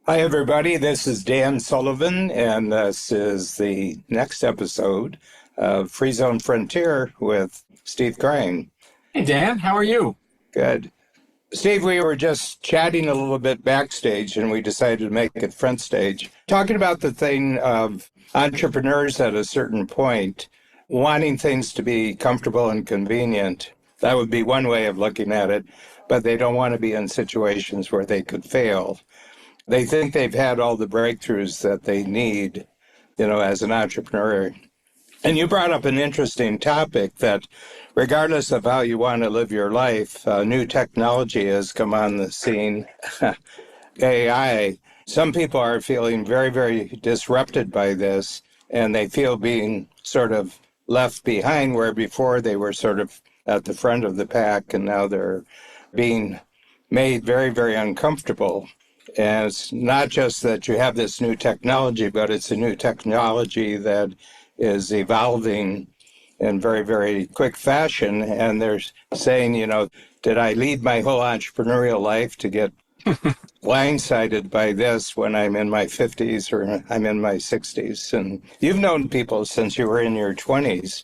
Hi, everybody. This is Dan Sullivan, and this is the next episode of Free Zone Frontier with Steve Krein. Hey, Dan, how are you? Good. Steve, we were just chatting a little bit backstage, and we decided to make it front stage, talking about the thing of entrepreneurs at a certain point wanting things to be comfortable and convenient. That would be one way of looking at it, but they don't want to be in situations where they could fail. They think they've had all the breakthroughs that they need, as an entrepreneur. And you brought up an interesting topic that regardless of how you want to live your life, new technology has come on the scene, AI. Some people are feeling very, very disrupted by this, and they feel being sort of left behind where before they were sort of at the front of the pack, and now they're being made very, very uncomfortable. And it's not just that you have this new technology, but it's a new technology that is evolving in very, very quick fashion. And they're saying, did I lead my whole entrepreneurial life to get blindsided by this when I'm in my 50s or I'm in my 60s? And you've known people since you were in your 20s,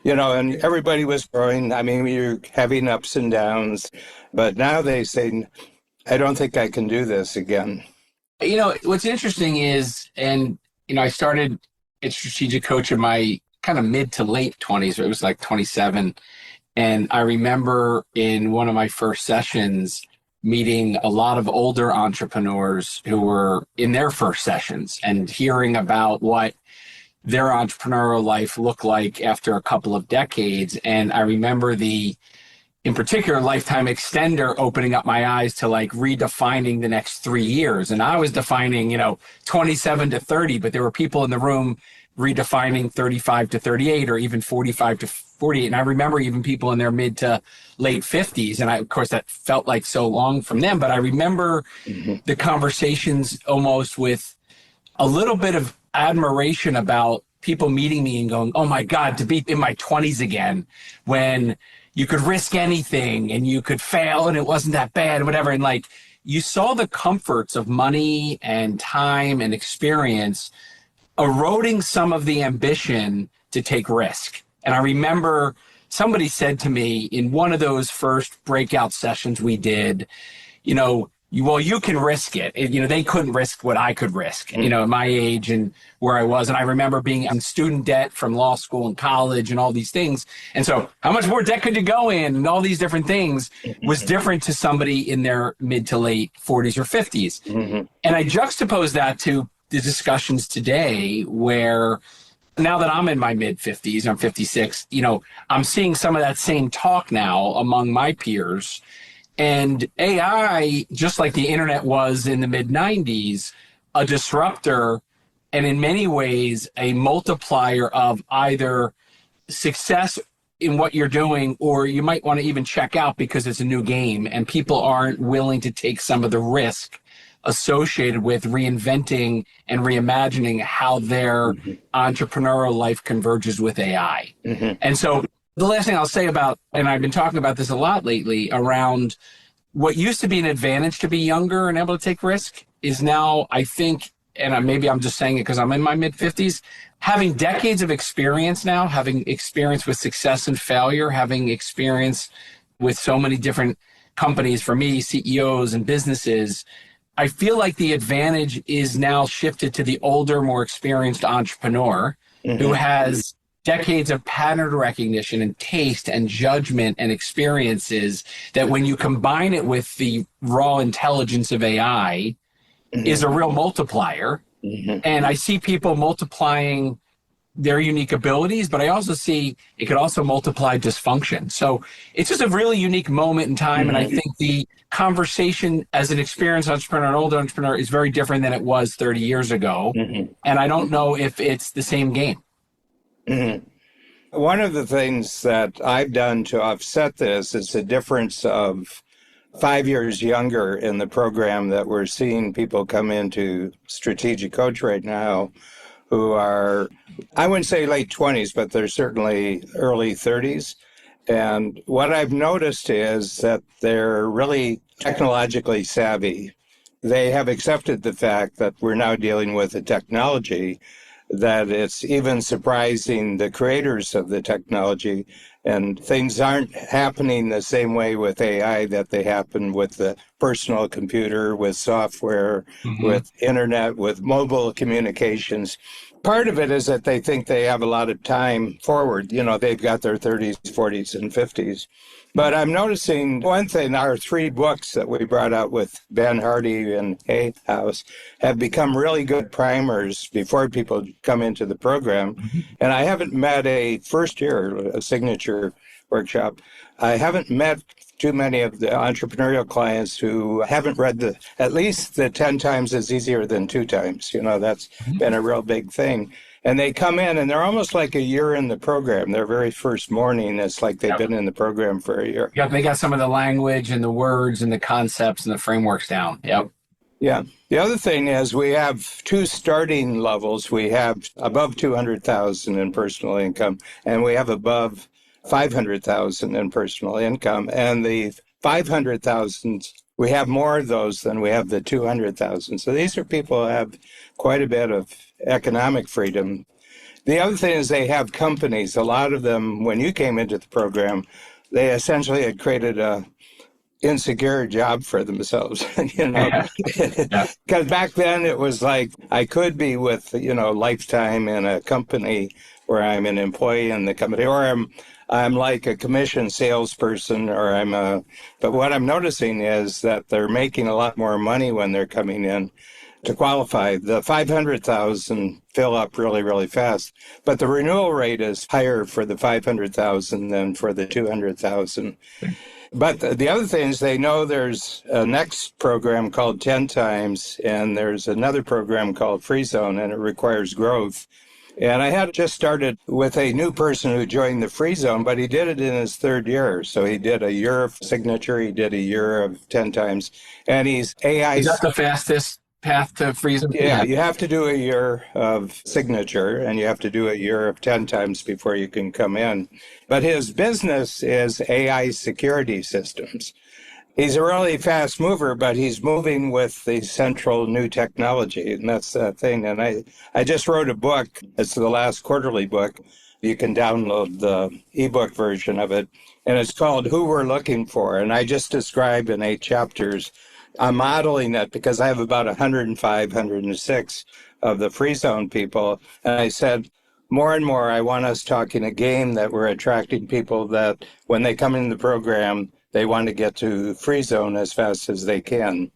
and everybody was growing. I mean, you're having ups and downs, but now they say, I don't think I can do this again. What's interesting is, I started as strategic coach in my kind of mid to late 20s. It was like 27. And I remember in one of my first sessions meeting a lot of older entrepreneurs who were in their first sessions and hearing about what their entrepreneurial life looked like after a couple of decades. And I remember in particular, lifetime extender opening up my eyes to like redefining the next 3 years. And I was defining, 27 to 30, but there were people in the room redefining 35 to 38 or even 45 to 48. And I remember even people in their mid to late 50s. And of course, that felt like so long from them. But I remember the conversations almost with a little bit of admiration about people meeting me and going, oh my God, to be in my 20s again when you could risk anything and you could fail and it wasn't that bad, whatever. And like you saw the comforts of money and time and experience eroding some of the ambition to take risk. And I remember somebody said to me in one of those first breakout sessions we did, you can risk it. They couldn't risk what I could risk, at my age and where I was. And I remember being in student debt from law school and college and all these things. And so how much more debt could you go in and all these different things was different to somebody in their mid to late 40s or 50s. And I juxtapose that to the discussions today where now that I'm in my mid 50s, I'm 56, I'm seeing some of that same talk now among my peers. And AI, just like the internet was in the mid 90s, a disruptor and in many ways a multiplier of either success in what you're doing, or you might want to even check out because it's a new game and people aren't willing to take some of the risk associated with reinventing and reimagining how their entrepreneurial life converges with AI. And so the last thing I'll say about, and I've been talking about this a lot lately, around what used to be an advantage to be younger and able to take risk is now, I think, and maybe I'm just saying it because I'm in my mid 50s, having decades of experience now, having experience with success and failure, having experience with so many different companies, for me, CEOs and businesses, I feel like the advantage is now shifted to the older, more experienced entrepreneur who has decades of pattern recognition and taste and judgment and experiences that when you combine it with the raw intelligence of AI is a real multiplier. And I see people multiplying their unique abilities, but I also see it could also multiply dysfunction. So it's just a really unique moment in time. And I think the conversation as an experienced entrepreneur, an older entrepreneur, is very different than it was 30 years ago. And I don't know if it's the same game. One of the things that I've done to offset this is the difference of 5 years younger in the program that we're seeing people come into strategic coach right now who are, I wouldn't say late 20s, but they're certainly early 30s. And what I've noticed is that they're really technologically savvy. they have accepted the fact that we're now dealing with a technology that it's even surprising the creators of the technology, and things aren't happening the same way with AI that they happen with the personal computer, with software, Mm-hmm. with internet, with mobile communications. Part of it is that they think they have a lot of time forward. You know, they've got their 30s, 40s, and 50s. But I'm noticing one thing, our 3 books that we brought out with Ben Hardy and Hay House have become really good primers before people come into the program. And I haven't met a first year, a signature workshop. I haven't met too many of the entrepreneurial clients who haven't read at least the 10 times is easier than 2 times. You know, that's been a real big thing. And they come in and they're almost like a year in the program. Their very first morning, it's like they've been in the program for a year. Yep, they got some of the language and the words and the concepts and the frameworks down. Yep. Yeah. The other thing is we have 2 starting levels. We have above 200,000 in personal income, and we have above 500,000 in personal income. And the 500,000, we have more of those than we have the 200,000. So these are people who have quite a bit of economic freedom. The other thing is they have companies. A lot of them, when you came into the program, they essentially had created a insecure job for themselves, you know, because back then it was like I could be with, you know, lifetime in a company where I'm an employee in the company, or I'm like a commission salesperson, or but what I'm noticing is that they're making a lot more money when they're coming in to qualify. The 500,000 fill up really, really fast, but the renewal rate is higher for the 500,000 than for the 200,000. But the other thing is they know there's a next program called 10 times, and there's another program called Free Zone, and it requires growth. And I had just started with a new person who joined the Free Zone, but he did it in his 3rd year. So he did a year of signature, he did a year of 10 times, and he's AI. Is that the fastest path to freezing? Yeah, you have to do a year of signature and you have to do a year of 10 times before you can come in. But his business is AI security systems. He's a really fast mover, but he's moving with the central new technology, and that's the thing. And I just wrote a book. It's the last quarterly book. You can download the ebook version of it, and it's called Who We're Looking For. And I just described in 8 chapters. I'm modeling it because I have about 105, 106 of the Free Zone people. And I said, more and more, I want us talking a game that we're attracting people that when they come in the program, they want to get to Free Zone as fast as they can.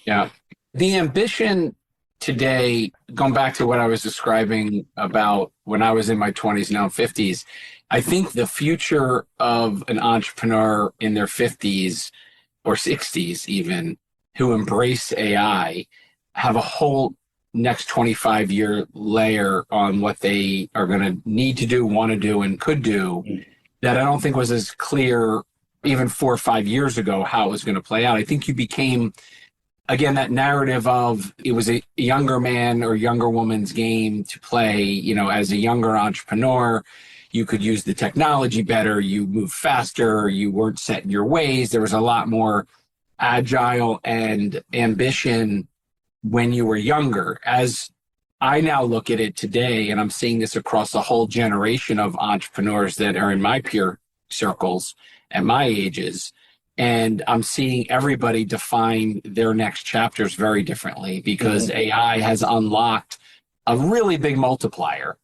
Yeah. The ambition today, going back to what I was describing about when I was in my 20s, now 50s, I think the future of an entrepreneur in their 50s or 60s even, who embrace AI, have a whole next 25-year layer on what they are going to need to do, want to do, and could do, that I don't think was as clear even 4 or 5 years ago how it was going to play out. I think you became, again, that narrative of it was a younger man or younger woman's game to play, you know, as a younger entrepreneur. You could use the technology better, you move faster, you weren't set in your ways. There was a lot more agile and ambition when you were younger. As I now look at it today, and I'm seeing this across a whole generation of entrepreneurs that are in my peer circles at my ages, and I'm seeing everybody define their next chapters very differently because AI has unlocked a really big multiplier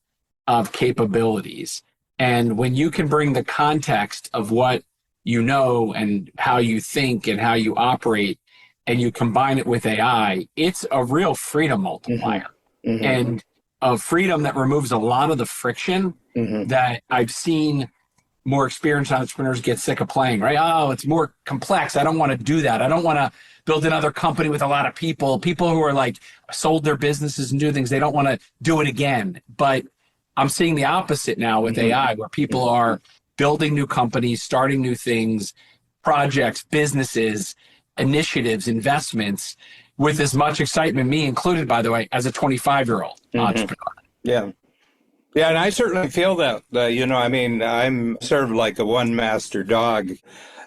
of capabilities. And when you can bring the context of what you know and how you think and how you operate, and you combine it with AI, it's a real freedom multiplier. And a freedom that removes a lot of the friction that I've seen more experienced entrepreneurs get sick of playing, right? Oh, it's more complex. I don't want to do that. I don't want to build another company with a lot of people who are like sold their businesses and do things. They don't want to do it again. But I'm seeing the opposite now with AI, where people are building new companies, starting new things, projects, businesses, initiatives, investments with as much excitement, me included, by the way, as a 25-year-old entrepreneur. Yeah. Yeah, and I certainly feel that. I mean, I'm sort of like a one master dog.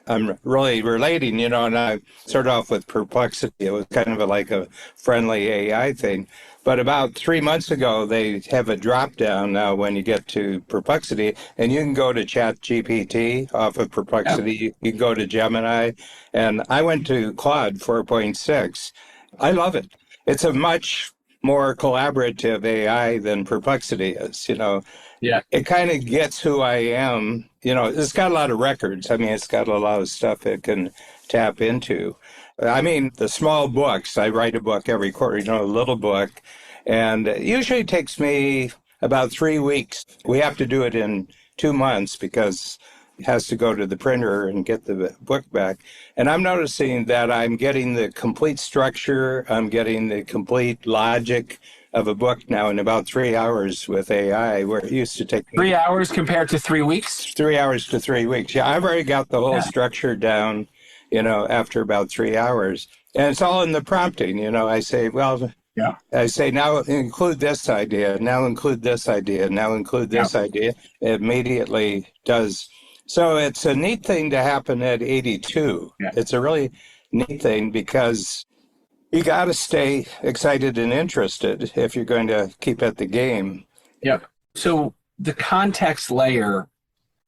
I'm really relating, and I started off with Perplexity. It was kind of like a friendly AI thing. But about 3 months ago, they have a drop down now when you get to Perplexity, and you can go to Chat GPT off of Yeah. Perplexity. You can go to Gemini. And I went to Claude 4.6. I love it. It's a much more collaborative AI than Perplexity is. Yeah. It kind of gets who I am. It's got a lot of records. I mean, it's got a lot of stuff it can tap into. I mean, the small books, I write a book every quarter, a little book, and it usually takes me about 3 weeks. We have to do it in 2 months because it has to go to the printer and get the book back. And I'm noticing that I'm getting the complete structure, I'm getting the complete logic of a book now in about 3 hours with AI, where it used to take me 3 hours compared to 3 weeks? 3 hours to 3 weeks. Yeah, I've already got the whole Yeah. structure down, after about 3 hours. And it's all in the prompting. I say, well, Yeah. I say, now include this idea, now include this idea, now include Yeah. this idea. It immediately does. So it's a neat thing to happen at 82. Yeah. It's a really neat thing because you got to stay excited and interested if you're going to keep at the game. Yep. So the context layer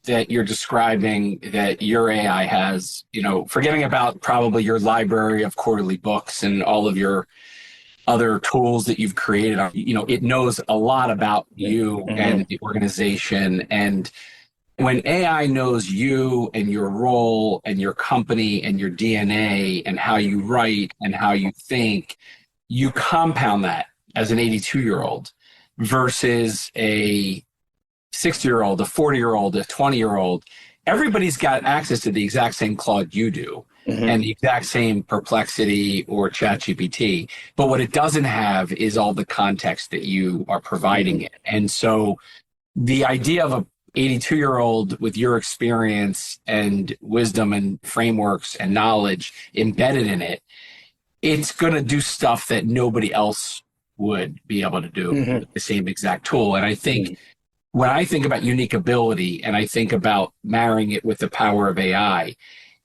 that you're describing that your AI has, forgetting about probably your library of quarterly books and all of your other tools that you've created, it knows a lot about you and the organization. And when AI knows you and your role and your company and your DNA and how you write and how you think, you compound that as an 82-year-old versus a 60-year-old, a 40-year-old, a 20-year-old. Everybody's got access to the exact same Claude you do and the exact same Perplexity or ChatGPT. But what it doesn't have is all the context that you are providing it. And so the idea of a 82-year-old with your experience and wisdom and frameworks and knowledge embedded in it, it's going to do stuff that nobody else would be able to do with the same exact tool. And I think when I think about unique ability and I think about marrying it with the power of AI,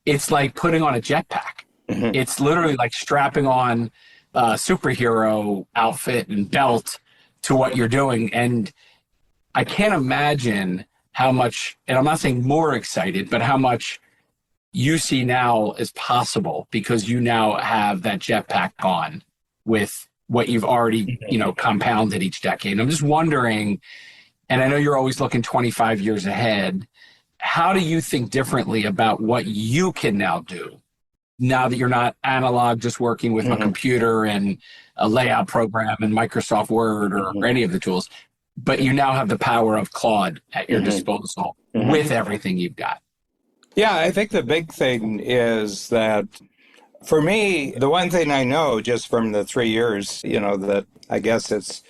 it's like putting on a jetpack. It's literally like strapping on a superhero outfit and belt to what you're doing. And I can't imagine how much, and I'm not saying more excited, but how much you see now as possible because you now have that jetpack on with what you've already, compounded each decade. And I'm just wondering, and I know you're always looking 25 years ahead, how do you think differently about what you can now do now that you're not analog, just working with a computer and a layout program and Microsoft Word or any of the tools, but you now have the power of Claude at your disposal with everything you've got? Yeah, I think the big thing is that for me, the one thing I know just from the 3 years, that I guess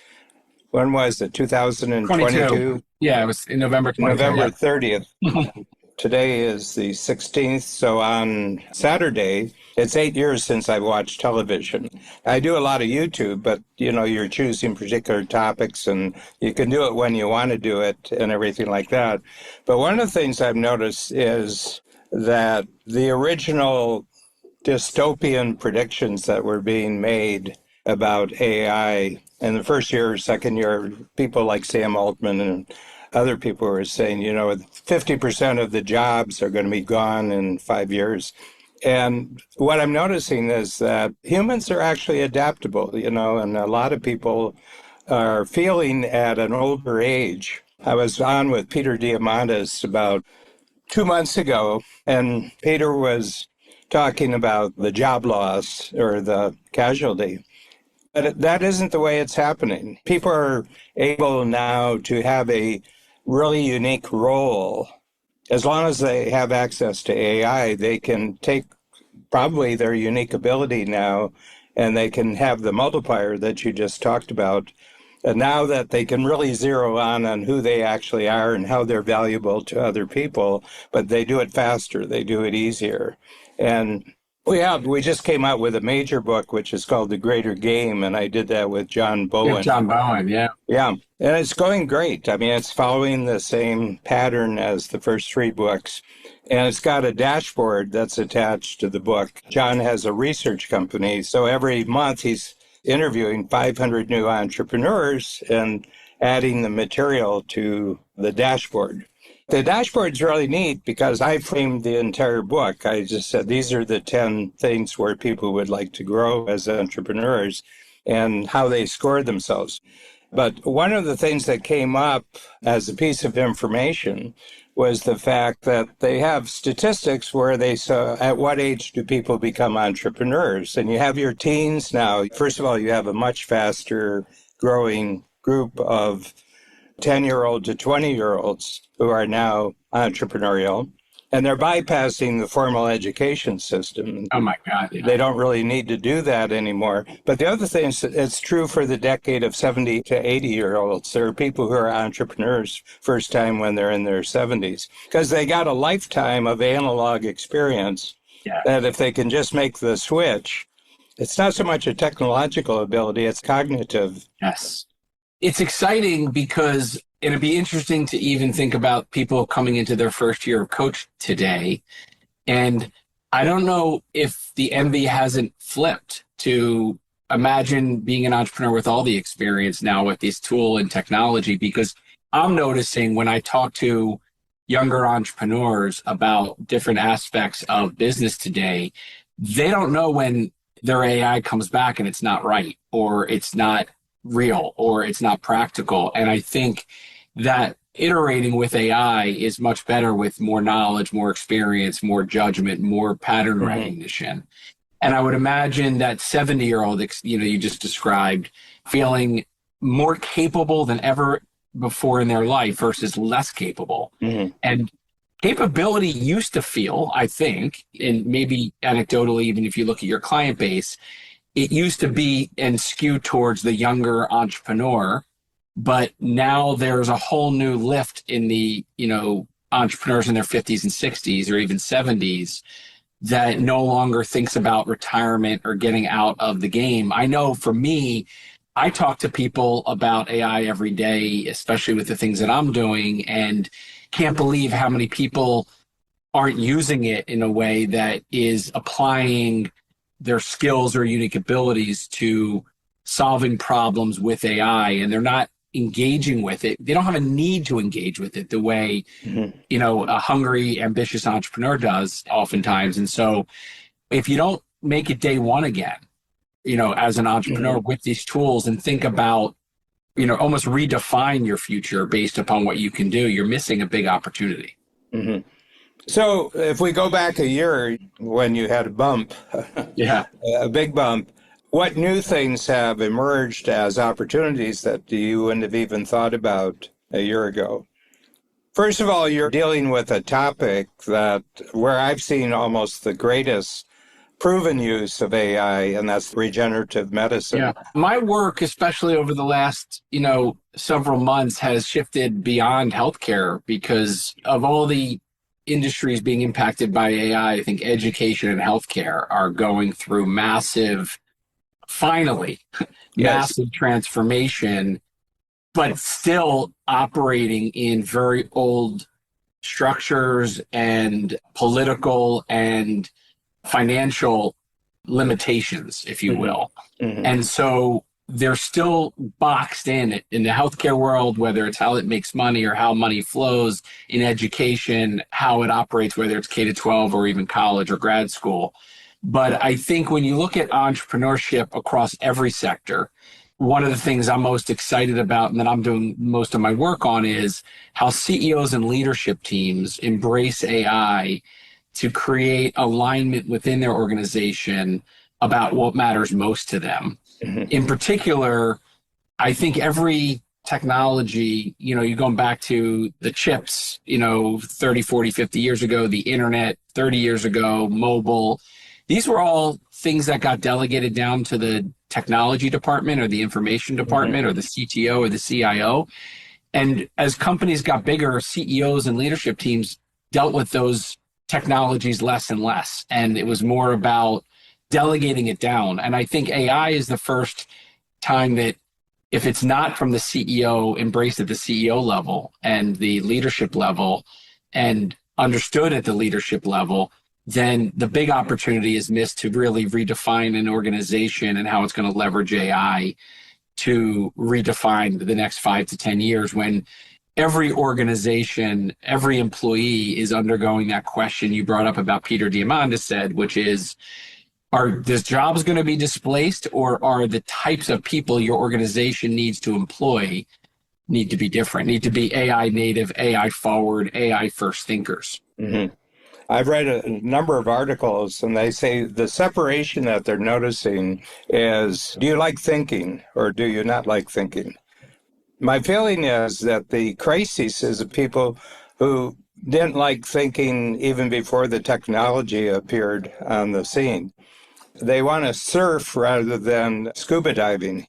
when was it, 2022? Yeah, it was in November 22. November 30th. Today is the 16th. So on Saturday, it's 8 years since I watched television. I do a lot of YouTube, but you're choosing particular topics and you can do it when you want to do it and everything like that. But one of the things I've noticed is that the original dystopian predictions that were being made about AI in the first year or second year, people like Sam Altman and other people were saying, 50% of the jobs are going to be gone in 5 years. And what I'm noticing is that humans are actually adaptable, and a lot of people are feeling at an older age. I was on with Peter Diamandis about 2 months ago, and Peter was talking about the job loss or the casualty. But that isn't the way it's happening. People are able now to have a really unique role. As long as they have access to AI, they can take probably their unique ability now, and they can have the multiplier that you just talked about. And now that they can really zero on who they actually are and how they're valuable to other people, but they do it faster, they do it easier. And We just came out with a major book, which is called The Greater Game, and I did that with John Yeah, Bowen. John Bowen, yeah. Yeah, and it's going great. I mean, it's following the same pattern as the first three books, and it's got a dashboard that's attached to the book. John has a research company, so every month he's interviewing 500 new entrepreneurs and adding the material to the dashboard. The dashboard's really neat because I framed the entire book. I just said these are the 10 things where people would like to grow as entrepreneurs and how they score themselves. But one of the things that came up as a piece of information was the fact that they have statistics where they saw at what age do people become entrepreneurs. And you have your teens now. First of all, you have a much faster growing group of 10-year-old to 20-year-olds who are now entrepreneurial, and they're bypassing the formal education system. Oh my God. Yeah. They don't really need to do that anymore. But the other thing is it's true for the decade of 70 to 80-year-olds. There are people who are entrepreneurs first time when they're in their 70s because they got a lifetime of analog experience that if they can just make the switch, it's not so much a technological ability, it's cognitive. Yes. It's exciting because it'd be interesting to even think about people coming into their first year of coach today. And I don't know if the envy hasn't flipped to imagine being an entrepreneur with all the experience now with this tool and technology, because I'm noticing when I talk to younger entrepreneurs about different aspects of business today, they don't know when their AI comes back and it's not right, or it's not real, or it's not practical. And I think that iterating with AI is much better with more knowledge, more experience, more judgment, more pattern recognition. And I would imagine that 70-year-old, you just described, feeling more capable than ever before in their life versus less capable. And capability used to feel, I think, and maybe anecdotally, even if you look at your client base, it used to be and skew towards the younger entrepreneur, but now there's a whole new lift in the, entrepreneurs in their 50s and 60s or even 70s that no longer thinks about retirement or getting out of the game. I know for me, I talk to people about AI every day, especially with the things that I'm doing, and can't believe how many people aren't using it in a way that is applying their skills or unique abilities to solving problems with AI, and they're not engaging with it. They don't have a need to engage with it the way, a hungry, ambitious entrepreneur does oftentimes. And so if you don't make it day one again, as an entrepreneur with these tools and think about, almost redefine your future based upon what you can do, you're missing a big opportunity. So if we go back a year when you had a bump, a big bump, what new things have emerged as opportunities that you wouldn't have even thought about a year ago? First of all, you're dealing with a topic where I've seen almost the greatest proven use of AI, and that's regenerative medicine. Yeah. My work, especially over the last, several months, has shifted beyond healthcare because of all the industries being impacted by AI. I think education and healthcare are going through massive transformation, but still operating in very old structures and political and financial limitations, if you will. And so they're still boxed in the healthcare world, whether it's how it makes money or how money flows, in education, how it operates, whether it's K-12 or even college or grad school. But I think when you look at entrepreneurship across every sector, one of the things I'm most excited about and that I'm doing most of my work on is how CEOs and leadership teams embrace AI to create alignment within their organization about what matters most to them. In particular, I think every technology, you're going back to the chips, 30, 40, 50 years ago, the internet, 30 years ago, mobile. These were all things that got delegated down to the technology department or the information department or the CTO or the CIO. And as companies got bigger, CEOs and leadership teams dealt with those technologies less and less. And it was more about delegating it down. And I think AI is the first time that, if it's not from the CEO, embraced at the CEO level and the leadership level and understood at the leadership level, then the big opportunity is missed to really redefine an organization and how it's going to leverage AI to redefine the next 5 to 10 years, when every organization, every employee is undergoing that question you brought up about Peter Diamandis said, which is, are the jobs going to be displaced, or are the types of people your organization needs to employ need to be different, need to be AI native, AI forward, AI first thinkers? Mm-hmm. I've read a number of articles, and they say the separation that they're noticing is, do you like thinking or do you not like thinking? My feeling is that the crisis is of people who didn't like thinking even before the technology appeared on the scene. They want to surf rather than scuba diving.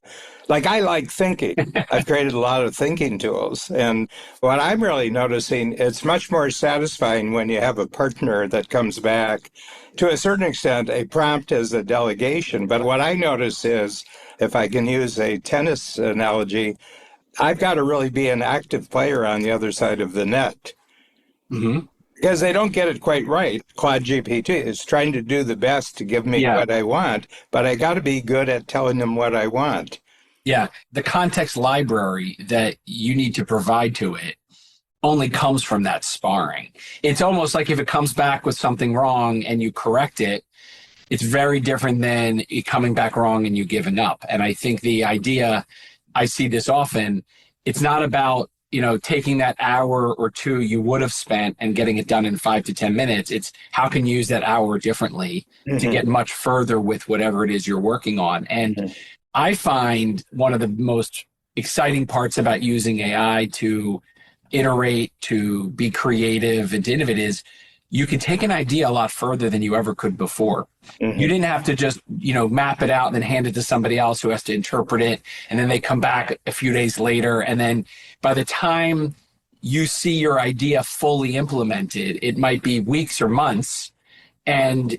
Like, I like thinking. I've created a lot of thinking tools. And what I'm really noticing, it's much more satisfying when you have a partner that comes back. To a certain extent, a prompt is a delegation. But what I notice is, if I can use a tennis analogy, I've got to really be an active player on the other side of the net. Mm-hmm. Because they don't get it quite right. Claude GPT is trying to do the best to give me what I want, but I got to be good at telling them what I want. Yeah. The context library that you need to provide to it only comes from that sparring. It's almost like if it comes back with something wrong and you correct it, it's very different than it coming back wrong and you giving up. And I think the idea, I see this often, it's not about, taking that hour or two you would have spent and getting it done in 5 to 10 minutes. It's how can you use that hour differently to get much further with whatever it is you're working on. And I find one of the most exciting parts about using AI to iterate, to be creative and to innovate is you can take an idea a lot further than you ever could before. You didn't have to just, map it out and then hand it to somebody else who has to interpret it. And then they come back a few days later. And then by the time you see your idea fully implemented, it might be weeks or months. And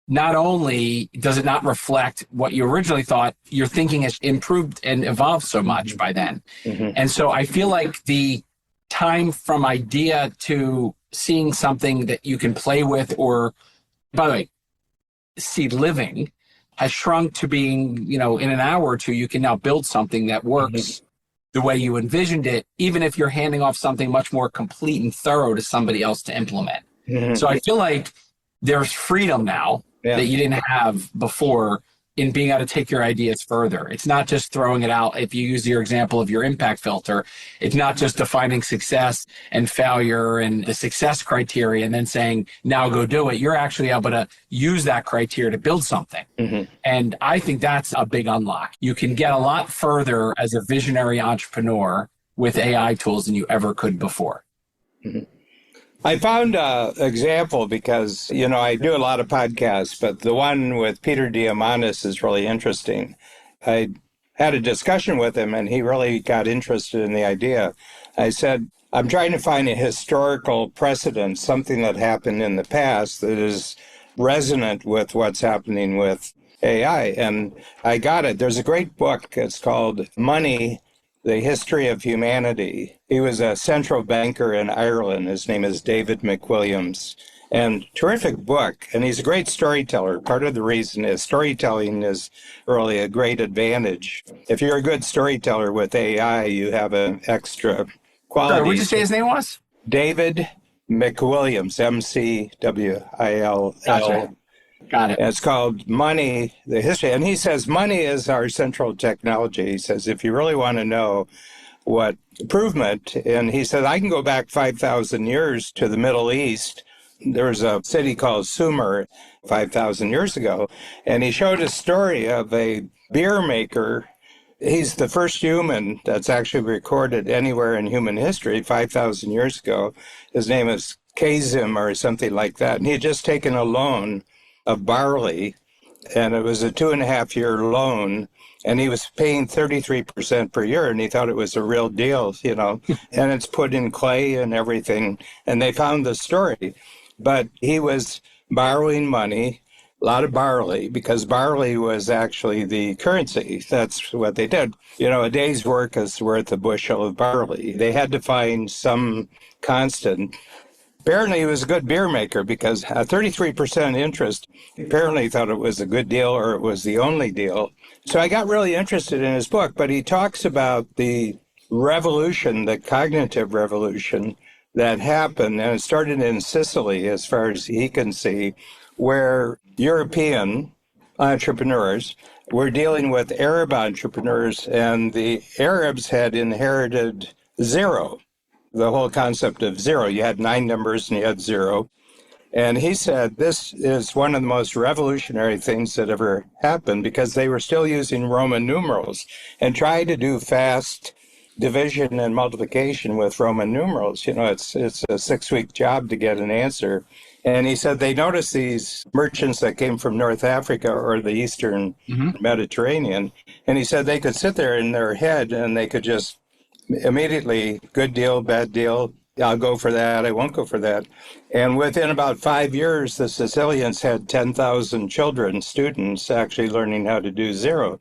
not only does it not reflect what you originally thought, your thinking has improved and evolved so much by then. And so I feel like the time from idea to seeing something that you can play with, or, by the way, see living, has shrunk to being, in an hour or two, you can now build something that works the way you envisioned it, even if you're handing off something much more complete and thorough to somebody else to implement. So I feel like there's freedom now that you didn't have before in being able to take your ideas further. It's not just throwing it out. If you use your example of your impact filter, it's not just defining success and failure and the success criteria and then saying, now go do it. You're actually able to use that criteria to build something. And I think that's a big unlock. You can get a lot further as a visionary entrepreneur with AI tools than you ever could before. I found an example because, I do a lot of podcasts, but the one with Peter Diamandis is really interesting. I had a discussion with him and he really got interested in the idea. I said, I'm trying to find a historical precedent, something that happened in the past that is resonant with what's happening with AI. And I got it. There's a great book. It's called Money, The History of Humanity. He was a central banker in Ireland. His name is David McWilliams. And terrific book. And he's a great storyteller. Part of the reason is storytelling is really a great advantage. If you're a good storyteller with AI, you have an extra quality. Sorry, what did you say his name was? David McWilliams, McWill. Gotcha. Got it. And it's called Money, the History. And he says money is our central technology. He says if you really want to know what improvement, and he said I can go back 5,000 years to the Middle East. There was a city called Sumer 5,000 years ago, and he showed a story of a beer maker. He's the first human that's actually recorded anywhere in human history 5,000 years ago. His name is Kazim or something like that. And he had just taken a loan of barley, and it was a 2.5-year loan, and he was paying 33% per year, and he thought it was a real deal, and it's put in clay and everything, and they found the story. but he was borrowing money, a lot of barley, because barley was actually the currency. That's what they did. A day's work is worth a bushel of barley. They had to find some constant. Apparently, he was a good beer maker because 33% interest, apparently thought it was a good deal or it was the only deal. So I got really interested in his book, but he talks about the revolution, the cognitive revolution that happened, and it started in Sicily, as far as he can see, where European entrepreneurs were dealing with Arab entrepreneurs, and the Arabs had inherited zero, the whole concept of zero. You had 9 numbers and you had zero. And he said this is one of the most revolutionary things that ever happened, because they were still using Roman numerals and tried to do fast division and multiplication with Roman numerals. It's a 6-week job to get an answer. And he said they noticed these merchants that came from North Africa or the Eastern Mediterranean. And he said they could sit there in their head and they could just immediately, good deal, bad deal, I'll go for that, I won't go for that. And within about 5 years, the Sicilians had 10,000 children, students, actually learning how to do zero.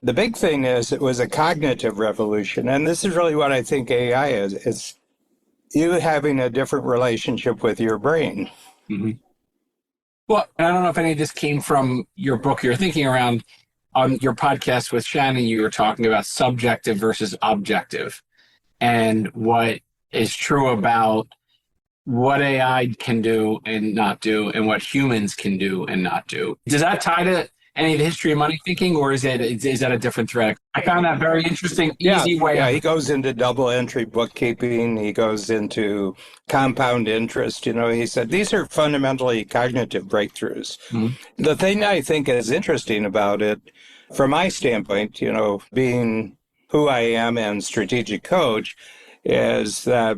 The big thing is it was a cognitive revolution. And this is really what I think AI is. It's you having a different relationship with your brain. Mm-hmm. Well, I don't know if any of this came from your book. You're thinking around on your podcast with Shannon, you were talking about subjective versus objective and what is true about what AI can do and not do and what humans can do and not do. Does that tie to any of the history of money thinking, or is that a different thread? I found that very interesting, easy way. Yeah, he goes into double entry bookkeeping. He goes into compound interest. He said these are fundamentally cognitive breakthroughs. Mm-hmm. The thing I think is interesting about it, from my standpoint, being who I am and strategic coach, is that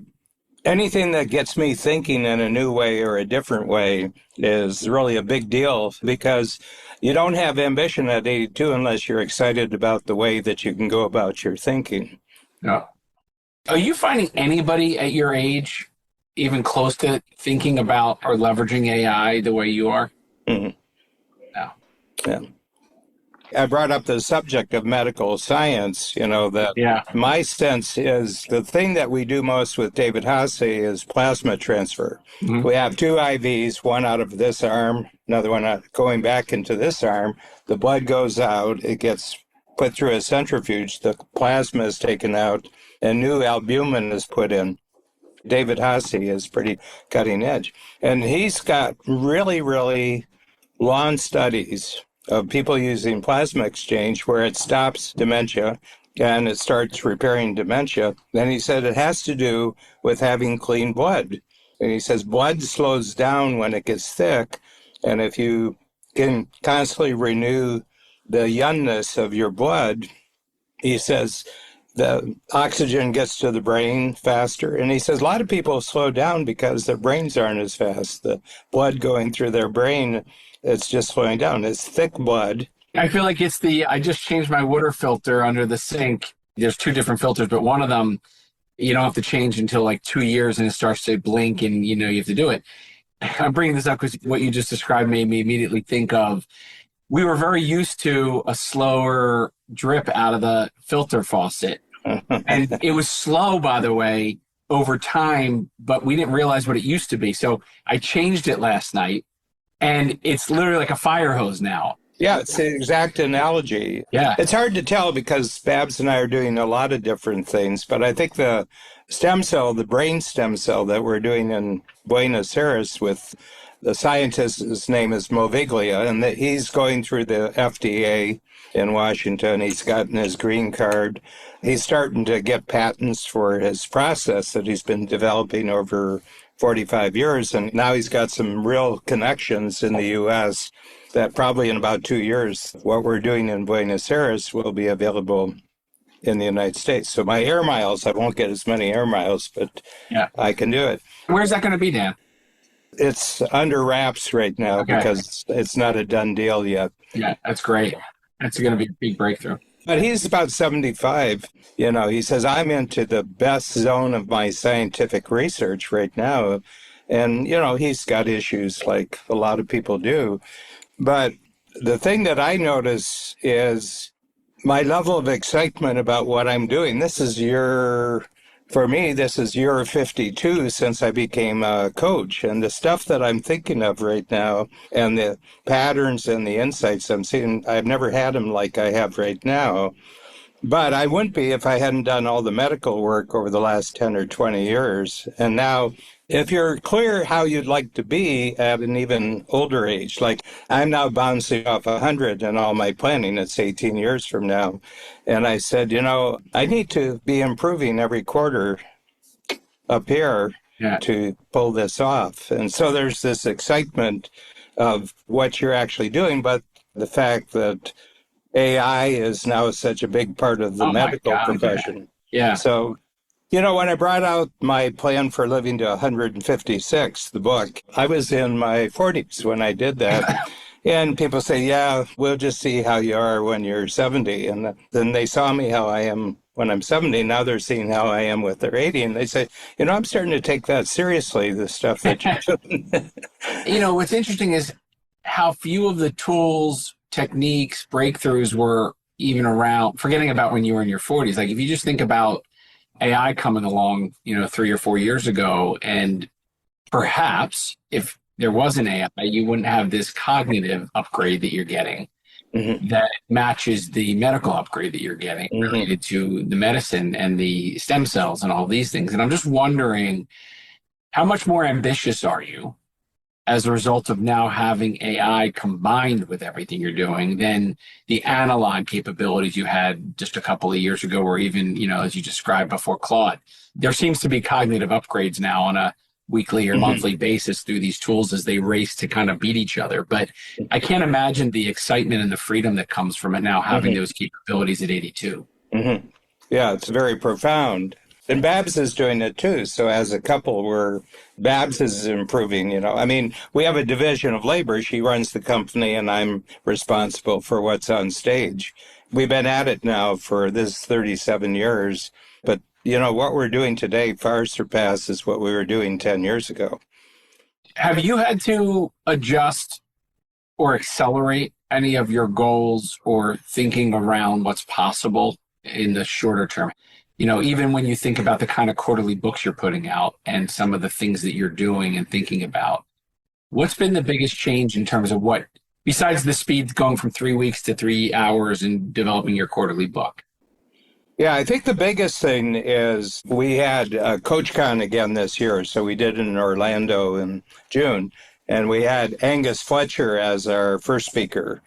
anything that gets me thinking in a new way or a different way is really a big deal, because you don't have ambition at 82 unless you're excited about the way that you can go about your thinking. Yeah. Are you finding anybody at your age even close to thinking about or leveraging AI the way you are? Mm-hmm. No. Yeah. I brought up the subject of medical science, that my sense is the thing that we do most with David Hasse is plasma transfer. Mm-hmm. We have 2 IVs, one out of this arm, another one going back into this arm. The blood goes out, it gets put through a centrifuge, the plasma is taken out, and new albumin is put in. David Hasse is pretty cutting edge. And he's got really, really long studies of people using plasma exchange where it stops dementia and it starts repairing dementia. Then he said it has to do with having clean blood. And he says blood slows down when it gets thick. And if you can constantly renew the youngness of your blood, he says the oxygen gets to the brain faster. And he says a lot of people slow down because their brains aren't as fast. The blood going through their brain, it's just slowing down. It's thick blood. I feel like I just changed my water filter under the sink. There's 2 different filters, but one of them, you don't have to change until like 2 years and it starts to blink and, you have to do it. I'm bringing this up because what you just described made me immediately think of, we were very used to a slower drip out of the filter faucet. And it was slow, by the way, over time, but we didn't realize what it used to be. So I changed it last night. And it's literally like a fire hose now. Yeah, it's the exact analogy. Yeah. It's hard to tell because Babs and I are doing a lot of different things, but I think the stem cell, the brain stem cell that we're doing in Buenos Aires with the scientist's name is Moviglia, and he's going through the FDA in Washington. He's gotten his green card. He's starting to get patents for his process that he's been developing over 45 years, and now he's got some real connections in the U.S. that probably in about 2 years, what we're doing in Buenos Aires will be available in the United States. So my air miles, I won't get as many air miles, but I can do it. Where's that going to be, Dan? It's under wraps right now because it's not a done deal yet. Yeah, that's great. That's going to be a big breakthrough. But he's about 75. He says, I'm into the best zone of my scientific research right now. And, he's got issues like a lot of people do. But the thing that I notice is my level of excitement about what I'm doing. For me, this is year 52 since I became a coach. And the stuff that I'm thinking of right now and the patterns and the insights I'm seeing, I've never had them like I have right now. But I wouldn't be if I hadn't done all the medical work over the last 10 or 20 years. And now, if you're clear how you'd like to be at an even older age, like I'm now bouncing off 100 in all my planning, it's 18 years from now. And I said, I need to be improving every quarter up here to pull this off. And so there's this excitement of what you're actually doing, but the fact that AI is now such a big part of the medical profession. Yeah. So, when I brought out my plan for living to 156, the book, I was in my 40s when I did that. And people say, yeah, we'll just see how you are when you're 70. And then they saw me how I am when I'm 70. Now they're seeing how I am with their 80. And they say, I'm starting to take that seriously, the stuff that you're doing. What's interesting is how few of the tools, techniques, breakthroughs were even around, forgetting about when you were in your 40s. Like if you just think about AI coming along, 3 or 4 years ago, and perhaps if there wasn't AI, you wouldn't have this cognitive upgrade that you're getting that matches the medical upgrade that you're getting related to the medicine and the stem cells and all these things. And I'm just wondering, how much more ambitious are you as a result of now having AI combined with everything you're doing than the analog capabilities you had just a couple of years ago, or even, as you described before Claude? There seems to be cognitive upgrades now on a weekly or monthly basis through these tools as they race to kind of beat each other. But I can't imagine the excitement and the freedom that comes from it now, having those capabilities at 82. Yeah, it's very profound. And Babs is doing it too. So as a couple, Babs is improving, we have a division of labor. She runs the company and I'm responsible for what's on stage. We've been at it now for this 37 years. But, what we're doing today far surpasses what we were doing 10 years ago. Have you had to adjust or accelerate any of your goals or thinking around what's possible in the shorter term? Even when you think about the kind of quarterly books you're putting out and some of the things that you're doing and thinking about, what's been the biggest change in terms of what, besides the speed going from 3 weeks to 3 hours and developing your quarterly book? Yeah, I think the biggest thing is we had CoachCon again this year. So we did it in Orlando in June, and we had Angus Fletcher as our first speaker.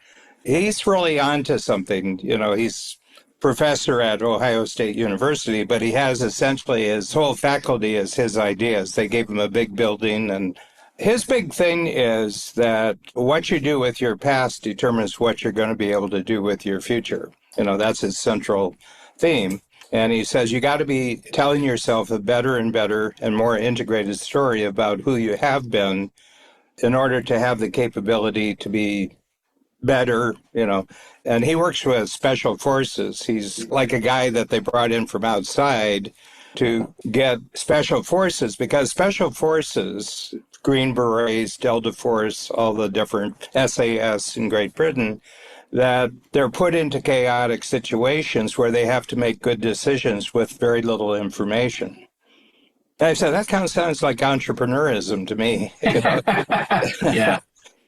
He's really onto something. He's professor at Ohio State University, but he has essentially his whole faculty as his ideas. They gave him a big building, and his big thing is that what you do with your past determines what you're going to be able to do with your future. That's his central theme. And he says you got to be telling yourself a better and better and more integrated story about who you have been in order to have the capability to be better, and he works with special forces. He's like a guy that they brought in from outside to get special forces, because special forces, Green Berets, Delta Force, all the different SAS in Great Britain, that they're put into chaotic situations where they have to make good decisions with very little information. And I said, that kind of sounds like entrepreneurism to me. Yeah.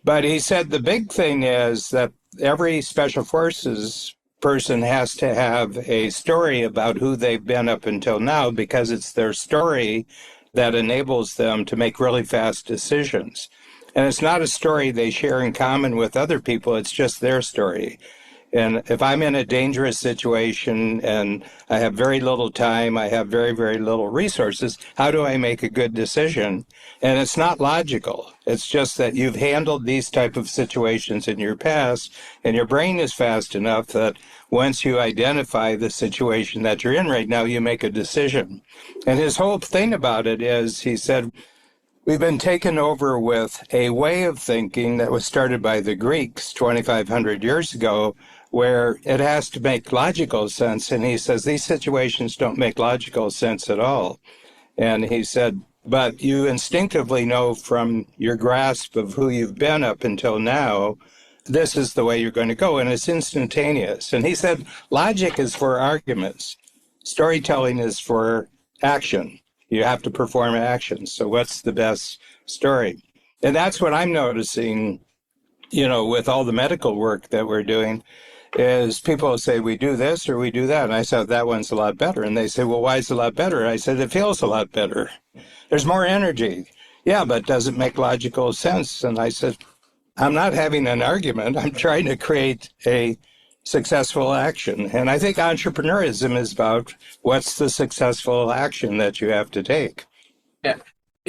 But he said the big thing is that every special forces person has to have a story about who they've been up until now, because it's their story that enables them to make really fast decisions. And it's not a story they share in common with other people. It's just their story. And if I'm in a dangerous situation and I have very little time, I have very, very little resources, how do I make a good decision? And it's not logical. It's just that you've handled these type of situations in your past, and your brain is fast enough that once you identify the situation that you're in right now, you make a decision. And his whole thing about it is, he said, we've been taken over with a way of thinking that was started by the Greeks 2,500 years ago, where it has to make logical sense. And he says these situations don't make logical sense at all. And he said, but you instinctively know from your grasp of who you've been up until now, this is the way you're going to go. And it's instantaneous. And he said, logic is for arguments. Storytelling is for action. You have to perform action. So what's the best story? And that's what I'm noticing, with all the medical work that we're doing, is people say, we do this or we do that. And I said, that one's a lot better. And they say, well, why is it a lot better? I said, it feels a lot better. There's more energy. Yeah, but does it make logical sense? And I said, I'm not having an argument. I'm trying to create a successful action. And I think entrepreneurism is about what's the successful action that you have to take. Yeah.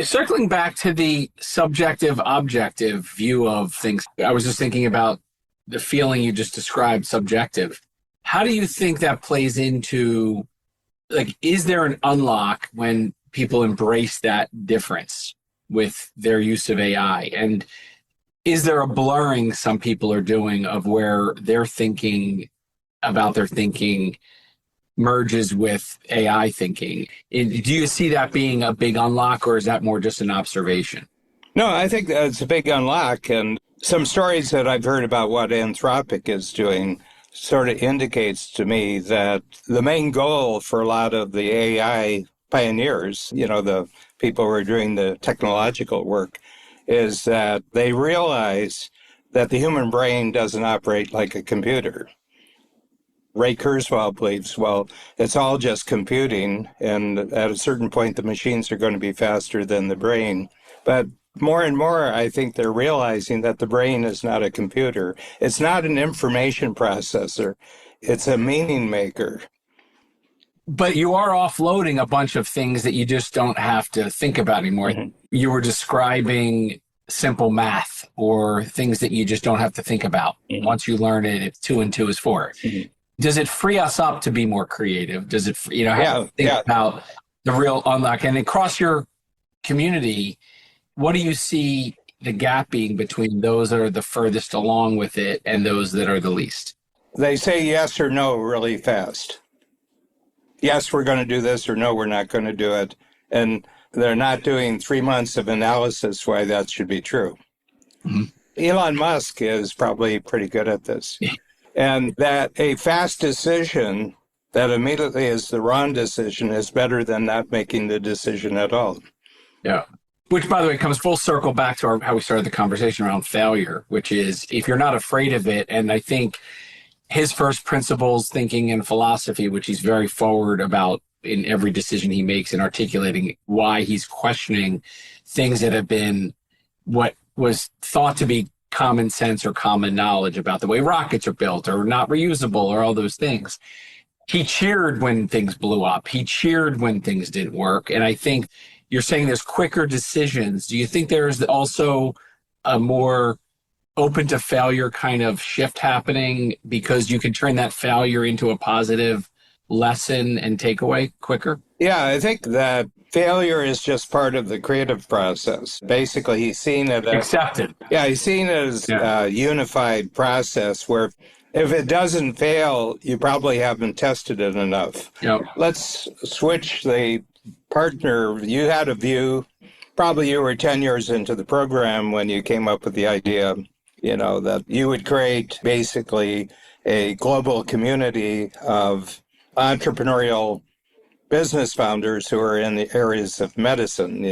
Circling back to the subjective, objective view of things, I was just thinking about the feeling you just described, subjective. How do you think that plays into, is there an unlock when people embrace that difference with their use of AI? And is there a blurring some people are doing of where their thinking about their thinking merges with AI thinking? Do you see that being a big unlock, or is that more just an observation? No, I think that's a big unlock. And some stories that I've heard about what Anthropic is doing sort of indicates to me that the main goal for a lot of the AI pioneers, the people who are doing the technological work, is that they realize that the human brain doesn't operate like a computer. Ray Kurzweil believes, well, it's all just computing, and at a certain point, the machines are going to be faster than the brain. But more and more, I think they're realizing that the brain is not a computer. It's not an information processor. It's a meaning maker. But you are offloading a bunch of things that you just don't have to think about anymore. Mm-hmm. You were describing simple math or things that you just don't have to think about. Mm-hmm. Once you learn it, it's 2 and 2 is 4. Mm-hmm. Does it free us up to be more creative? Does it, have to think about the real unlock? And across your community, what do you see the gap being between those that are the furthest along with it and those that are the least? They say yes or no really fast. Yes, we're going to do this, or no, we're not going to do it. And they're not doing 3 months of analysis why that should be true. Mm-hmm. Elon Musk is probably pretty good at this. And that a fast decision that immediately is the wrong decision is better than not making the decision at all. Yeah. Which, by the way, comes full circle back to how we started the conversation around failure, which is if you're not afraid of it, and I think his first principles thinking and philosophy, which he's very forward about in every decision he makes and articulating why he's questioning things that have been what was thought to be common sense or common knowledge about the way rockets are built or not reusable or all those things. He cheered when things blew up. He cheered when things didn't work. And I think you're saying there's quicker decisions. Do you think there's also a more open to failure kind of shift happening because you can turn that failure into a positive lesson and takeaway quicker? Yeah, I think that failure is just part of the creative process. Basically, he's seen it as accepted. Yeah, he's seen it as a unified process where if it doesn't fail, you probably haven't tested it enough. Yep. Let's switch the partner. You had a view, probably you were 10 years into the program when you came up with the idea, that you would create basically a global community of entrepreneurial business founders who are in the areas of medicine,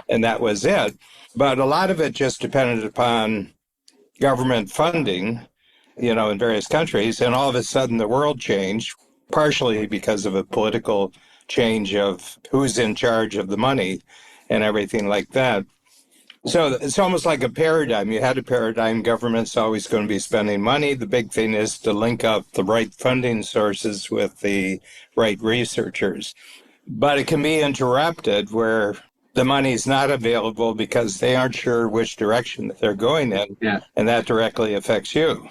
and that was it. But a lot of it just depended upon government funding, in various countries. And all of a sudden the world changed, partially because of a political change of who's in charge of the money and everything like that. So it's almost like a paradigm. You had a paradigm, government's always going to be spending money. The big thing is to link up the right funding sources with the right researchers. But it can be interrupted where the money's not available because they aren't sure which direction they're going in, and that directly affects you.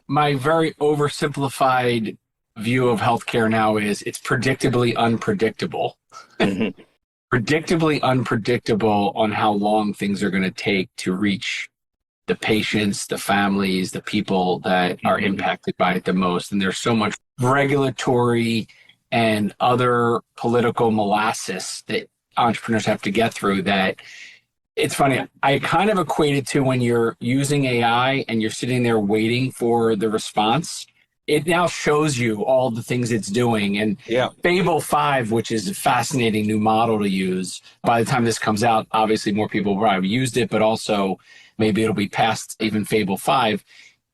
My very oversimplified view of healthcare now is it's predictably unpredictable. Mm-hmm. Predictably unpredictable on how long things are going to take to reach the patients, the families, the people that are impacted by it the most. And there's so much regulatory and other political molasses that entrepreneurs have to get through that. It's funny. I kind of equate it to when you're using AI and you're sitting there waiting for the response. It now shows you all the things it's doing. And Yeah. Fable 5, which is a fascinating new model to use, by the time this comes out, obviously more people will probably used it, but also maybe it'll be past even Fable 5.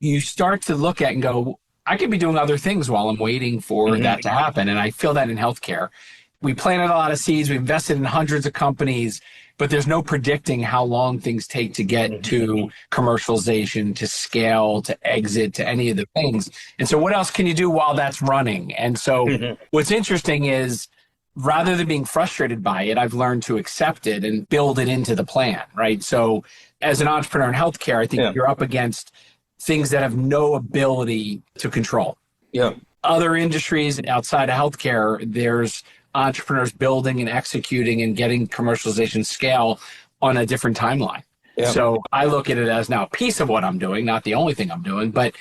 You start to look at and go, I could be doing other things while I'm waiting for that to happen. And I feel that in healthcare. We planted a lot of seeds, we invested in hundreds of companies, but there's no predicting how long things take to get to commercialization, to scale, to exit, to any of the things. And so what else can you do while that's running? And so what's interesting is rather than being frustrated by it, I've learned to accept it and build it into the plan, right? So as an entrepreneur in healthcare, I think you're up against things that have no ability to control. Yeah. Other industries outside of healthcare, there's entrepreneurs building and executing and getting commercialization scale on a different timeline. Yeah. So I look at it as now a piece of what I'm doing, not the only thing I'm doing. But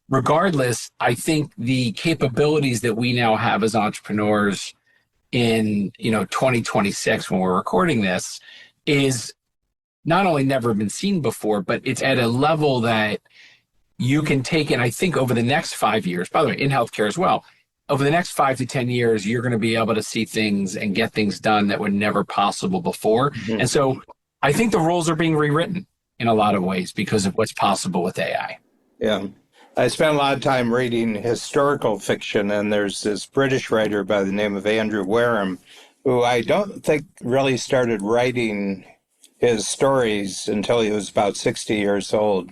regardless, I think the capabilities that we now have as entrepreneurs in 2026 when we're recording this is not only never been seen before, but it's at a level that you can take it. I think over the next 5 years, by the way, in healthcare as well, over the next 5 to 10 years, you're going to be able to see things and get things done that were never possible before. And so I think the rules are being rewritten in a lot of ways because of what's possible with AI. Yeah. I spent a lot of time reading historical fiction, and there's this British writer by the name of Andrew Wareham, who I don't think really started writing his stories until he was about 60 years old.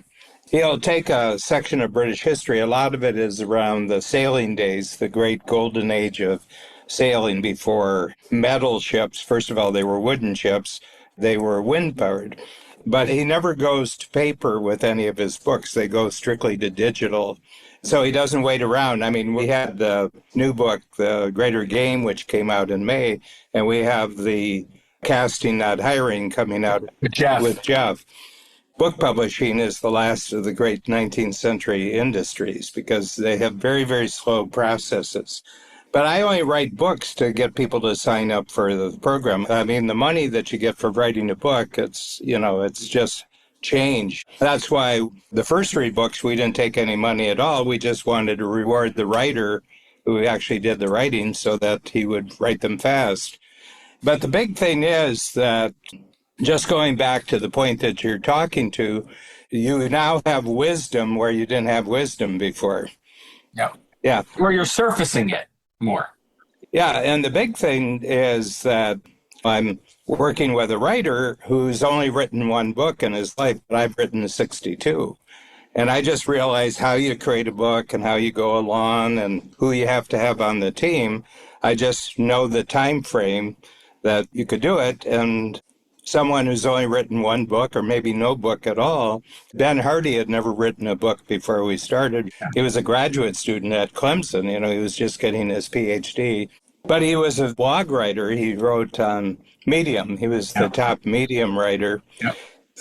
He'll take a section of British history. A lot of it is around the sailing days, the great golden age of sailing before metal ships. First of all, they were wooden ships. They were wind-powered. But he never goes to paper with any of his books. They go strictly to digital. So he doesn't wait around. I mean, we had the new book, The Greater Game, which came out in May, and we have the Casting Not Hiring coming out with Jeff. Book publishing is the last of the great 19th century industries because they have very, very slow processes. But I only write books to get people to sign up for the program. I mean, the money that you get for writing a book, it's just change. That's why the first 3 books, we didn't take any money at all. We just wanted to reward the writer who actually did the writing so that he would write them fast. But the big thing is that just going back to the point that you're talking to, you now have wisdom where you didn't have wisdom before. Yeah. Where you're surfacing it more. Yeah. And the big thing is that I'm working with a writer who's only written 1 book in his life, but I've written 62. And I just realized how you create a book and how you go along and who you have to have on the team. I just know the time frame that you could do it. And someone who's only written 1 book or maybe no book at all. Ben Hardy had never written a book before we started. He was a graduate student at Clemson. He was just getting his PhD. But he was a blog writer. He wrote on Medium. He was the top Medium writer.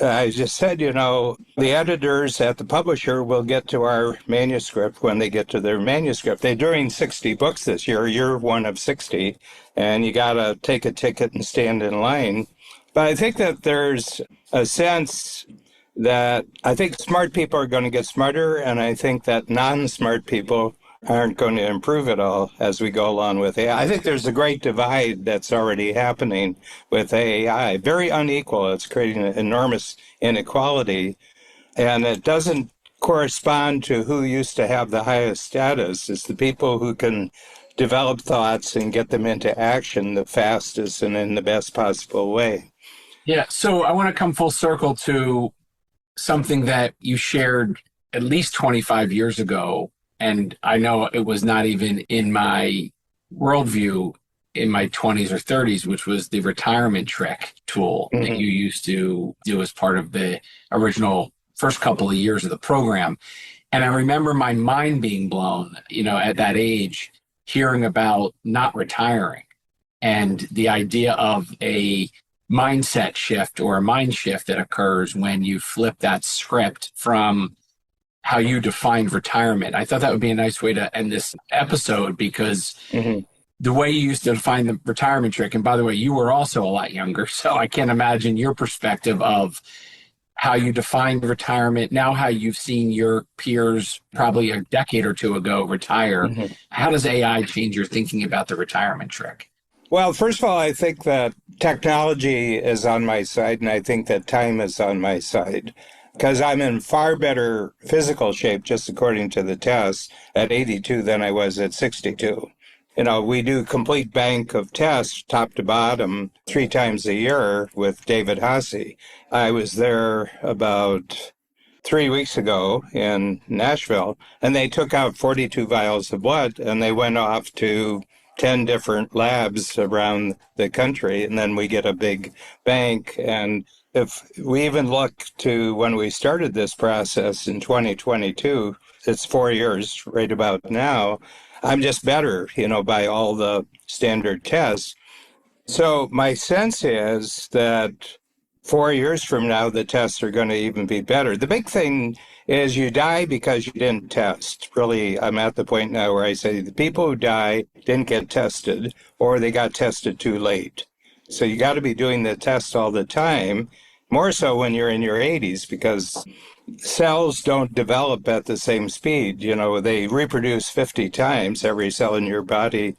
I just said, the editors at the publisher will get to our manuscript when they get to their manuscript. They're doing 60 books this year. You're one of 60, and you got to take a ticket and stand in line. But I think that there's a sense that I think smart people are going to get smarter, and I think that non-smart people aren't going to improve at all as we go along with AI. I think there's a great divide that's already happening with AI. Very unequal. It's creating an enormous inequality, and it doesn't correspond to who used to have the highest status. It's the people who can develop thoughts and get them into action the fastest and in the best possible way. Yeah, so I want to come full circle to something that you shared at least 25 years ago, and I know it was not even in my worldview in my 20s or 30s, which was the retirement trick tool that you used to do as part of the original first couple of years of the program. And I remember my mind being blown, at that age, hearing about not retiring and the idea of a mindset shift or a mind shift that occurs when you flip that script from how you defined retirement. I thought that would be a nice way to end this episode because the way you used to define the retirement trick, and by the way, you were also a lot younger, so I can't imagine your perspective of how you defined retirement, now how you've seen your peers probably a decade or two ago retire. Mhm. How does AI change your thinking about the retirement trick? Well, first of all, I think that technology is on my side, and I think that time is on my side because I'm in far better physical shape, just according to the tests, at 82 than I was at 62. We do complete bank of tests, top to bottom, 3 times a year with David Hasse. I was there about 3 weeks ago in Nashville, and they took out 42 vials of blood and they went off to 10 different labs around the country. And then we get a big bank. And if we even look to when we started this process in 2022, it's 4 years right about now. I'm just better, by all the standard tests. So my sense is that 4 years from now, the tests are going to even be better. The big thing is you die because you didn't test. Really, I'm at the point now where I say the people who die didn't get tested or they got tested too late. So you got to be doing the test all the time, more so when you're in your 80s, because cells don't develop at the same speed. They reproduce 50 times every cell in your body,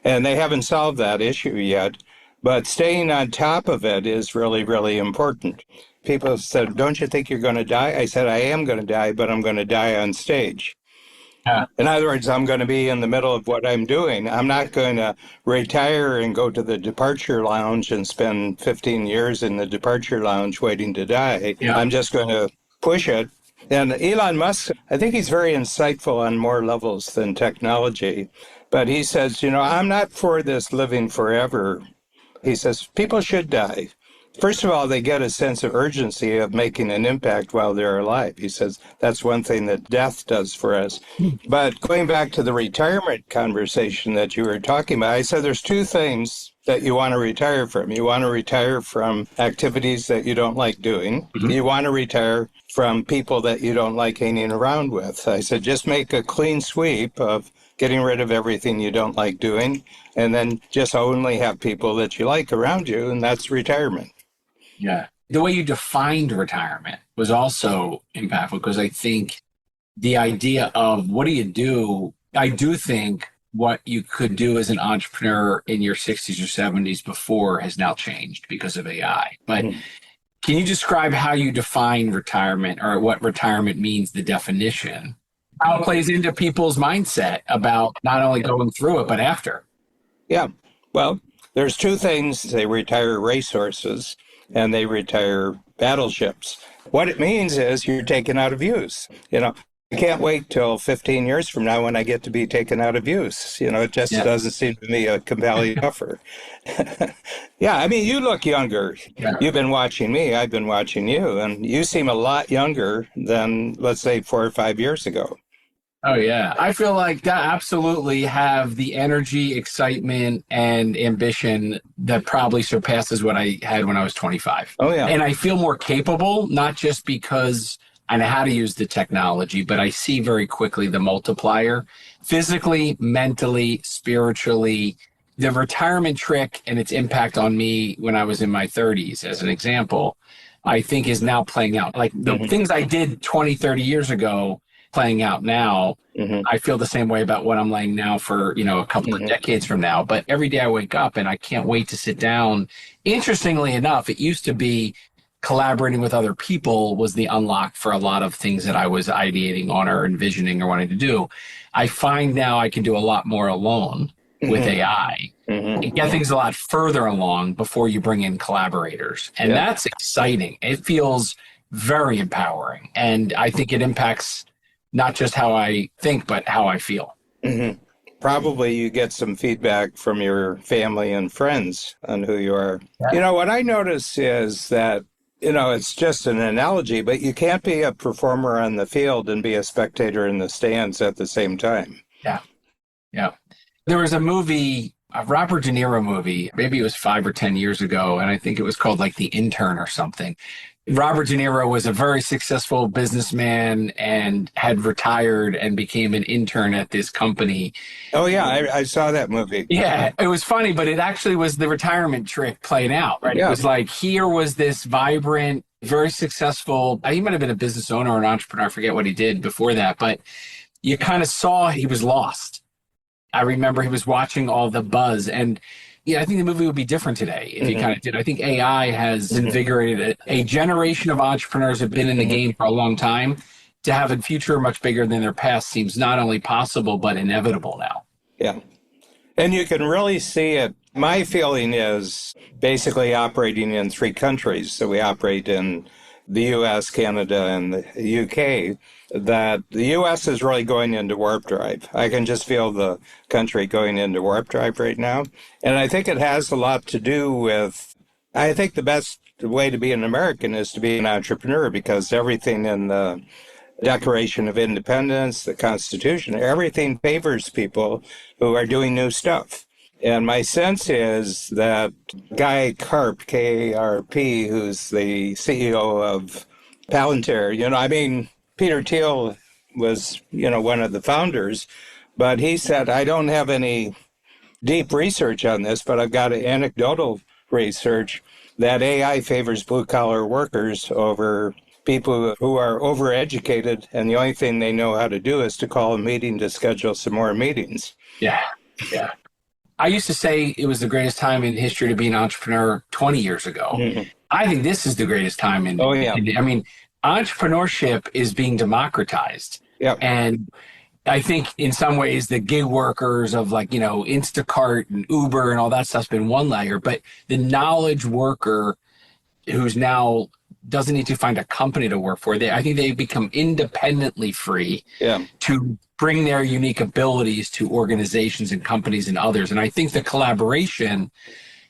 and they haven't solved that issue yet. But staying on top of it is really, really important. People said, don't you think you're going to die? I said, I am going to die, but I'm going to die on stage. In other words, I'm going to be in the middle of what I'm doing. I'm not going to retire and go to the departure lounge and spend 15 years in the departure lounge waiting to die. Yeah. I'm just going to push it. And Elon Musk, I think he's very insightful on more levels than technology. But he says, I'm not for this living forever. He says people should die. First of all, they get a sense of urgency of making an impact while they're alive. He says that's one thing that death does for us. But going back to the retirement conversation that you were talking about, I said there's two things that you want to retire from. You want to retire from activities that you don't like doing. Mm-hmm. You want to retire from people that you don't like hanging around with. I said just make a clean sweep of getting rid of everything you don't like doing, and then just only have people that you like around you, and that's retirement. Yeah. The way you defined retirement was also impactful because I think the idea of what do you do, I do think what you could do as an entrepreneur in your 60s or 70s before has now changed because of AI. But can you describe how you define retirement or what retirement means, the definition? How it plays into people's mindset about not only going through it, but after. Yeah. Well, there's two things. They retire racehorses and they retire battleships. What it means is you're taken out of use. I can't wait till 15 years from now when I get to be taken out of use. It just doesn't seem to me a compelling offer. Yeah, I mean, you look younger. Yeah. You've been watching me. I've been watching you. And you seem a lot younger than, let's say, 4 or 5 years ago. Oh, yeah. I feel like that absolutely have the energy, excitement, and ambition that probably surpasses what I had when I was 25. Oh, yeah. And I feel more capable, not just because I know how to use the technology, but I see very quickly the multiplier, physically, mentally, spiritually. The retirement trick and its impact on me when I was in my 30s, as an example, I think is now playing out. Like the things I did 20, 30 years ago, playing out now. I feel the same way about what I'm laying now for, a couple of decades from now. But every day I wake up and I can't wait to sit down. Interestingly enough, it used to be collaborating with other people was the unlock for a lot of things that I was ideating on or envisioning or wanting to do. I find now I can do a lot more alone with AI and get things a lot further along before you bring in collaborators. And that's exciting. It feels very empowering. And I think it impacts not just how I think, but how I feel. Probably you get some feedback from your family and friends on who you are. Yeah. What I notice is that, it's just an analogy, but you can't be a performer on the field and be a spectator in the stands at the same time. Yeah. Yeah. There was a movie a Robert De Niro movie. Maybe it was 5 or 10 years ago, and I think it was called like The Intern or something. Robert De Niro was a very successful businessman and had retired and became an intern at this company. Oh, yeah, I saw that movie. Yeah, it was funny, but it actually was the retirement trick played out, right? Yeah. It was like, here was this vibrant, very successful, he might have been a business owner or an entrepreneur, I forget what he did before that, but you kind of saw he was lost. I remember he was watching all the buzz, and yeah, I think the movie would be different today if you kind of did. I think AI has invigorated it. A generation of entrepreneurs have been in the game for a long time. To have a future much bigger than their past seems not only possible, but inevitable now. Yeah. And you can really see it. My feeling is basically operating in 3 countries. So we operate in the U.S., Canada, and the U.K., that the U.S. is really going into warp drive. I can just feel the country going into warp drive right now. And I think it has a lot to do with, I think the best way to be an American is to be an entrepreneur, because everything in the Declaration of Independence, the Constitution, everything favors people who are doing new stuff. And my sense is that Guy Karp, K-A-R-P, who's the CEO of Palantir, Peter Thiel was, one of the founders, but he said, I don't have any deep research on this, but I've got anecdotal research that AI favors blue-collar workers over people who are overeducated, and the only thing they know how to do is to call a meeting to schedule some more meetings. Yeah, yeah. I used to say it was the greatest time in history to be an entrepreneur 20 years ago. Mm-hmm. I think this is the greatest time in, entrepreneurship is being democratized. Yep. And I think in some ways the gig workers of Instacart and Uber and all that stuff's been one layer, but the knowledge worker who's now doesn't need to find a company to work for, I think they become independently free to bring their unique abilities to organizations and companies and others. And I think the collaboration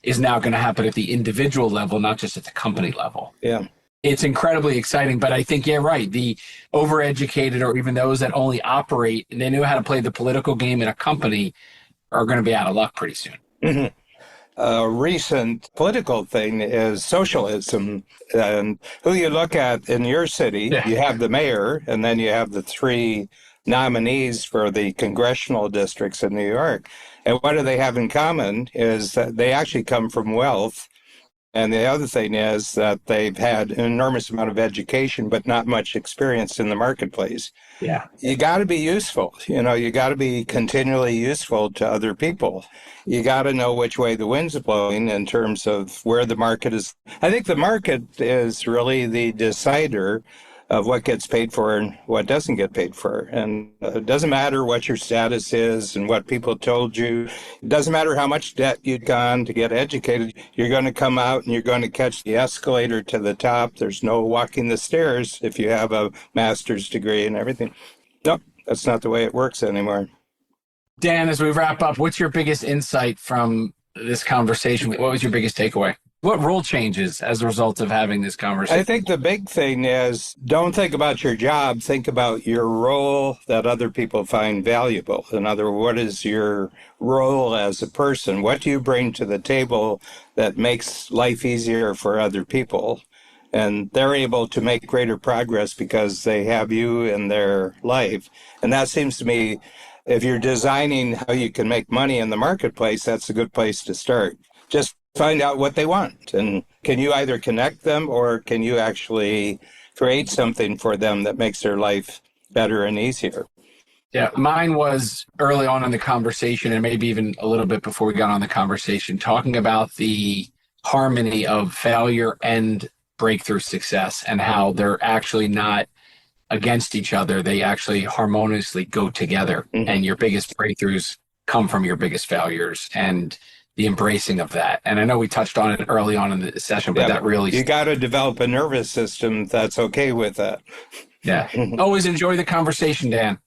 is now going to happen at the individual level, not just at the company level. Yeah. It's incredibly exciting, but I think, right, the overeducated or even those that only operate and they know how to play the political game in a company are going to be out of luck pretty soon. Mm-hmm. A recent political thing is socialism. And who you look at in your city, you have the mayor, and then you have the 3 nominees for the congressional districts in New York. And what do they have in common is that they actually come from wealth. And the other thing is that they've had an enormous amount of education, but not much experience in the marketplace. Yeah. You got to be useful. You got to be continually useful to other people. You got to know which way the wind's blowing in terms of where the market is. I think the market is really the decider of what gets paid for and what doesn't get paid for. And it doesn't matter what your status is and what people told you. It doesn't matter how much debt you'd gone to get educated. You're going to come out and you're going to catch the escalator to the top. There's no walking the stairs if you have a master's degree and everything. Nope, that's not the way it works anymore. Dan, as we wrap up, what's your biggest insight from this conversation? What was your biggest takeaway? What role changes as a result of having this conversation? I think the big thing is don't think about your job. Think about your role that other people find valuable. In other words, what is your role as a person? What do you bring to the table that makes life easier for other people? And they're able to make greater progress because they have you in their life. And that seems to me, if you're designing how you can make money in the marketplace, that's a good place to start. Just find out what they want. And can you either connect them or can you actually create something for them that makes their life better and easier? Yeah, mine was early on in the conversation and maybe even a little bit before we got on the conversation, talking about the harmony of failure and breakthrough success and how they're actually not against each other. They actually harmoniously go together. Mm-hmm. And your biggest breakthroughs come from your biggest failures and the embracing of that. And I know we touched on it early on in the session, but that really... You got to develop a nervous system that's okay with that. Yeah. Always enjoy the conversation, Dan.